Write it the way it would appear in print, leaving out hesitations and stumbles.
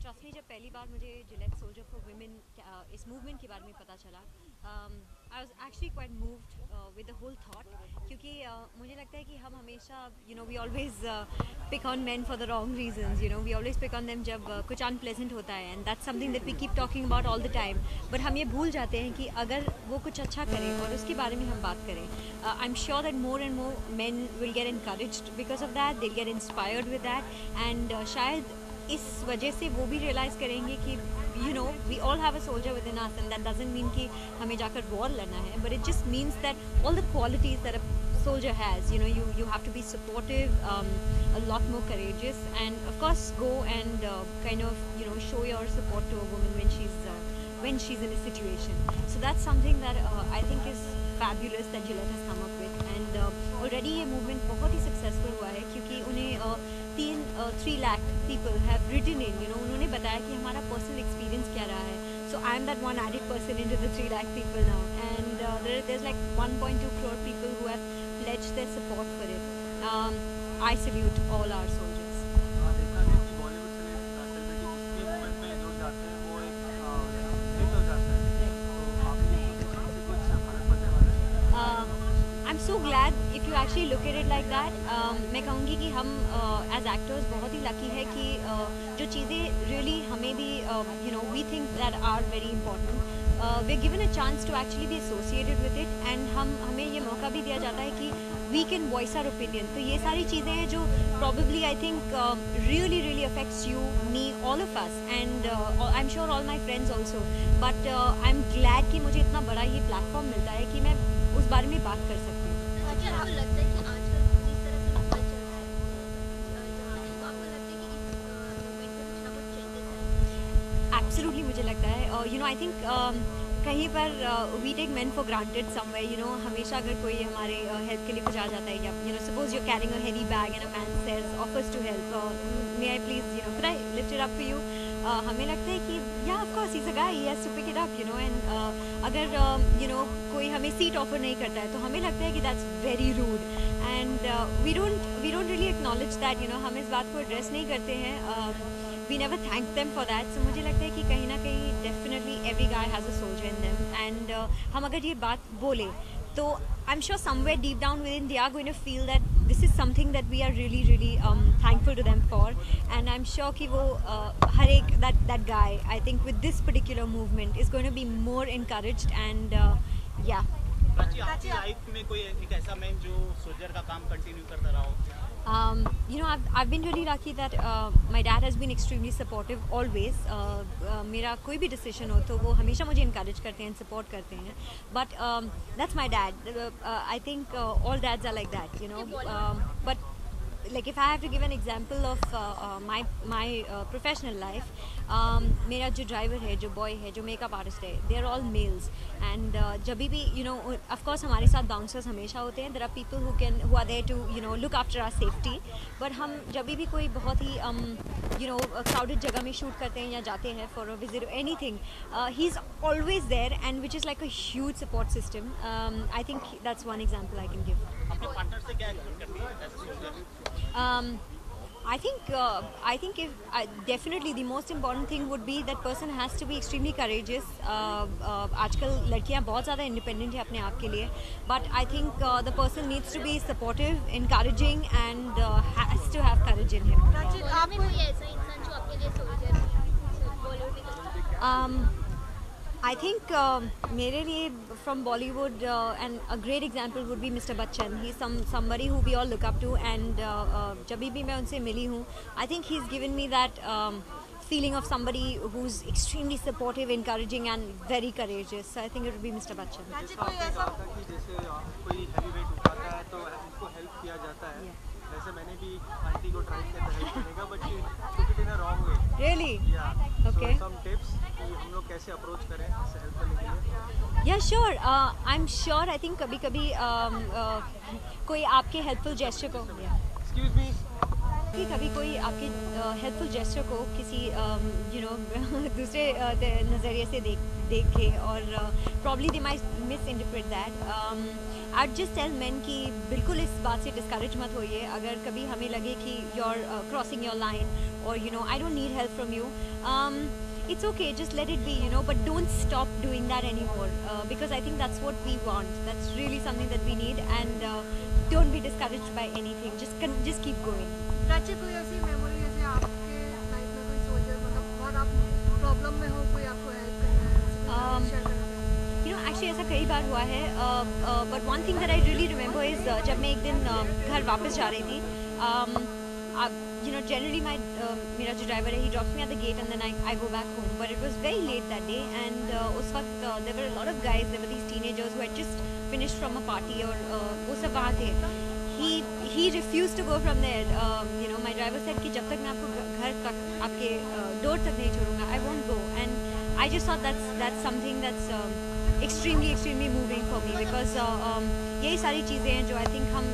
Trust me, जब पहली बार मुझे जिलेट सोल्जर फॉर वुमेन इस मूवमेंट के बारे में पता चला, I was actually quite moved with the whole thought, क्योंकि मुझे लगता है कि हम हमेशा we always pick on men for the wrong reasons, we always pick on them जब कुछ अनप्लेजेंट होता है, and that's something that we keep talking about all the time, but हम ये भूल जाते हैं कि अगर वो कुछ अच्छा करें और उसके बारे में हम बात करें, I am sure that more and more men will get encouraged because of that, they get inspired with that, and शायद इस वजह से वो भी रियलाइज़ करेंगे कि we all have a soldier with in us, and that doesn't mean कि हमें जाकर वॉर लड़ना है, but it just means that all the qualities that a soldier has, you have to be supportive, a lot more courageous, and of course go and kind of show your support to a woman when she's in a situation. So that's something that I think is fabulous that Gillette has come up with, and already ये movement बहुत ही successful हुआ है, क्योंकि उन्हें 3 lakh people have written in, उन्होंने बताया कि हमारा personal experience क्या रहा है. So I am that one added person into the 3 lakh people now, and there's like 1.2 crore people who have pledged their support for it. I salute all our soldiers. I'm so glad if you actually look at it like that. मैं कहूँगी कि हम as actors बहुत ही lucky है कि जो चीज़ें really हमें भी we think that are very important, we're given a chance to actually be associated with it, and हमें ये मौका भी दिया जाता है कि we can voice our opinion. तो ये सारी चीज़ें हैं जो probably I think really affects you, me, all of us, and I'm sure all my friends also. But I'm glad कि मुझे इतना बड़ा ये platform मिलता है कि मैं उस बारे में बात कर सकती हूँ. अच्छा, आपको लगता है कि आजकल जिस तरह से माहौल चल रहा है जहाँ तो आपको लगता है कि इस मूवमेंट में कुछ ना कुछ चेंजेस आए? Absolutely मुझे लगता है, I think कहीं पर we take men for granted somewhere, हमेशा अगर कोई हमारे हेल्प के लिए कुछ आ जाता है, या suppose you're carrying a heavy bag and a man says offers to help, may I please could I lift it up for you, हमें लगता है कि yeah of course he's a guy, he has to pick it up, and अगर कोई हमें seat offer नहीं करता है तो हमें लगता है कि that's very rude, and we don't really acknowledge that, हम इस बात को एड्रेस नहीं करते हैं, we never thank them for that. So मुझे लगता है कि कहीं ना कहीं definitely every guy has a soldier in them, and हम अगर ये बात बोले तो I'm sure somewhere deep down within they are going to feel that this is something that we are really thankful to them for, and I'm sure कि वो हर एक that guy, I think with this particular movement is going to be more encouraged, and yeah. आपकी life में कोई एक ऐसा man जो soldier का काम कंटिन्यू करता रहा हो? I've been really lucky that my dad has been extremely supportive always. मेरा कोई भी decision हो तो वो हमेशा मुझे encourage करते हैं, support करते हैं. But that's my dad. I think all dads are like that, but like if I have to give an example of my professional life, मेरा जो driver है, जो boy है, जो makeup artist है, they are all males, and जब भी of course हमारे साथ bouncers हमेशा होते हैं. There are people who are there to look after our safety, but हम जब भी कोई बहुत ही crowded जगह में shoot करते हैं या जाते हैं for a visit or anything, he's always there, and which is like a huge support system. I think that's one example I can give. अपने पार्टनर से क्या एक्सपेक्ट करती है as a soldier? I think if definitely the most important thing would be that person has to be extremely courageous. आजकल लड़कियां बहुत ज़्यादा independent है अपने आप के लिए, but I think the person needs to be supportive, encouraging, and has to have courage in him. आप कोई ऐसा इंसान जो आपके लिए सोल्जर बॉलीवुड में करता है? I think मेरे लिए from Bollywood, and a great example would be Mr. Bachchan. He's somebody who we all look up to, and जब भी मैं उनसे मिली हूँ, I think he's given me that feeling of somebody who's extremely supportive, encouraging, and very courageous. So I think it would be Mr. Bachchan. कोई ऐसा कि जैसे कोई हैवी वेट उठाता है तो उनको हेल्प किया जाता है, वैसे मैंने भी आंटी को ट्राई किया था हेल्प करने का, but she took it in a wrong way. Really? Yeah. Okay. So some tips कि हम लोग कैसे अप्रोच करें इससे हेल्प करने के लिए? Yeah, sure. I'm sure. I think कभी-कभी कोई आपके helpful gesture को Excuse me. कि कभी कोई आपके हेल्पफुल जेस्चर को किसी दूसरे नज़रिए से देखे और probably they might miss interpret that. I'd just tell men कि बिल्कुल इस बात से डिस्करेज मत होइए अगर कभी हमें लगे कि you are crossing your line और you know I don't need help from you. It's okay, just let it be, you know, but don't stop doing that anymore because I think that's what we want. That's really something that we need, and don't be discouraged by anything. Just keep going. Prachi, कोई ऐसी memory जैसे आपके life में कोई soldier मतलब बहुत आप problem में हो, कोई आपको हेल्प कर रहा है, शेयर करना है? You know, actually ऐसा कई बार हुआ है, but one thing that I really remember is जब मैं एक दिन घर वापस जा रही थी, you know, generally मेरा जो ड्राइवर है, he drops me at the gate and then I go back home, but it was very late that day and उस वक्त there were a lot of guys, there were these teenagers who had just finished from a party और वो सब वहाँ थे. He refused to go from there. You know, my driver said कि जब तक मैं आपको घर तक आपके डोर तक नहीं छोड़ूंगा, I won't go. And I just thought that's something that's extremely moving for me because यही सारी चीज़ें हैं जो I think हम